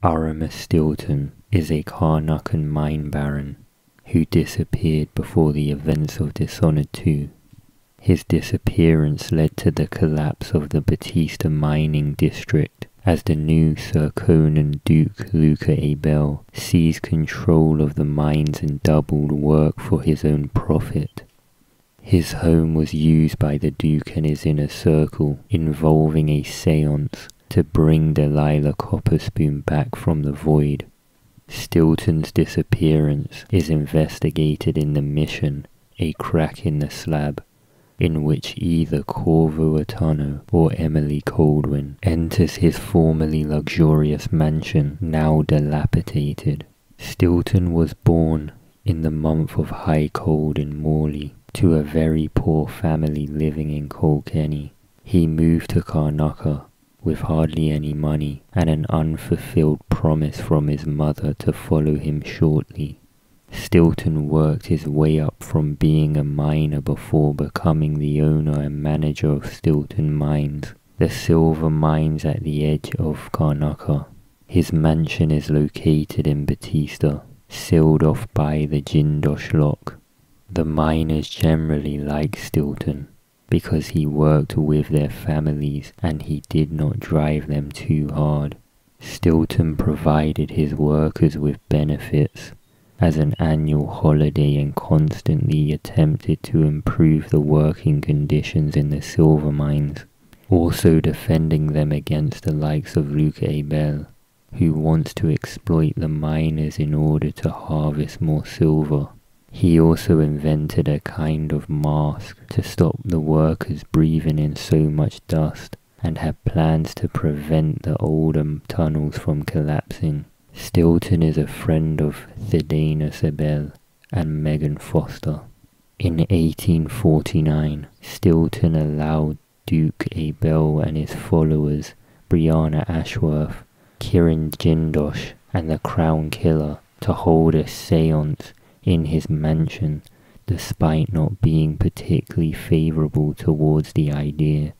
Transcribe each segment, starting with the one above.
Aramis Stilton is a Karnakan mine baron who disappeared before the events of Dishonored 2. His disappearance led to the collapse of the Bethesda mining district as the new Sir Conan Duke Luca Abel seized control of the mines and doubled work for his own profit. His home was used by the Duke and his inner circle, involving a seance to bring Delilah Copperspoon back from the void. Stilton's disappearance is investigated in the mission A Crack in the Slab, in which either Corvo Atano or Emily Coldwin enters his formerly luxurious mansion, now dilapidated. Stilton was born in the month of high cold in Morley to a very poor family living in Kilkenny. He moved to Karnaca with hardly any money and an unfulfilled promise from his mother to follow him shortly. Stilton worked his way up from being a miner before becoming the owner and manager of Stilton Mines, the silver mines at the edge of Karnaca. His mansion is located in Bethesda, sealed off by the Jindosh lock. The miners generally liked Stilton because he worked with their families and he did not drive them too hard. Stilton provided his workers with benefits as an annual holiday and constantly attempted to improve the working conditions in the silver mines, also defending them against the likes of Luca Abel, who wants to exploit the miners in order to harvest more silver. He also invented a kind of mask to stop the workers breathing in so much dust and had plans to prevent the older tunnels from collapsing. Stilton is a friend of Thedaeus Abel and Megan Foster. In 1849, Stilton allowed Duke Abel and his followers, Brianna Ashworth, Kirin Jindosh, and the Crown Killer, to hold a seance in his mansion, despite not being particularly favourable towards the idea.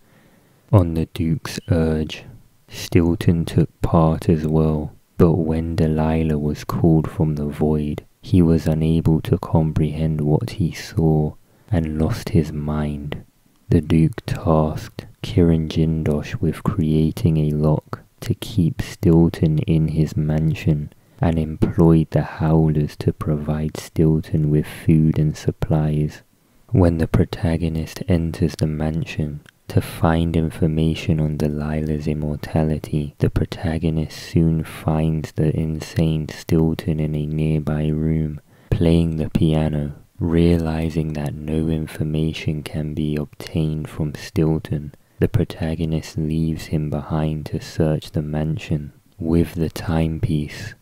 On the Duke's urge, Stilton took part as well, but when Delilah was called from the void, he was unable to comprehend what he saw and lost his mind. The Duke tasked Kirin Jindosh with creating a lock to keep Stilton in his mansion and employed the Howlers to provide Stilton with food and supplies. When the protagonist enters the mansion to find information on Delilah's immortality, the protagonist soon finds the insane Stilton in a nearby room, playing the piano. Realizing that no information can be obtained from Stilton, the protagonist leaves him behind to search the mansion. With the timepiece,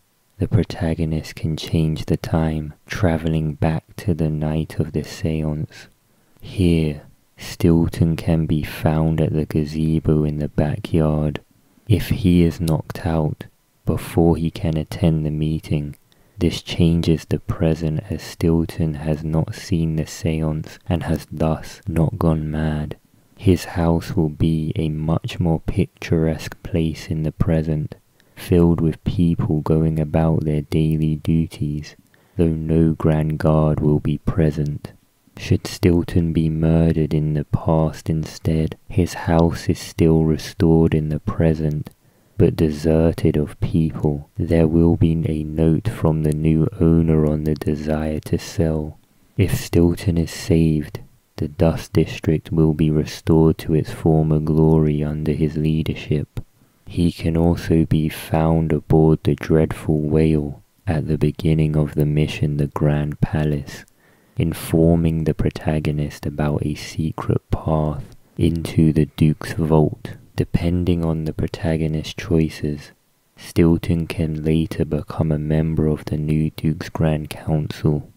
the protagonist can change the time, traveling back to the night of the seance. Here, Stilton can be found at the gazebo in the backyard. If he is knocked out before he can attend the meeting, this changes the present as Stilton has not seen the seance and has thus not gone mad. His house will be a much more picturesque place in the present, filled with people going about their daily duties, though no grand guard will be present. Should Stilton be murdered in the past instead, his house is still restored in the present, but deserted of people. There will be a note from the new owner on the desire to sell. If Stilton is saved, the Dust District will be restored to its former glory under his leadership. He can also be found aboard the dreadful whale at the beginning of the mission, the Grand Palace, informing the protagonist about a secret path into the Duke's vault. Depending on the protagonist's choices, Stilton can later become a member of the new Duke's Grand Council.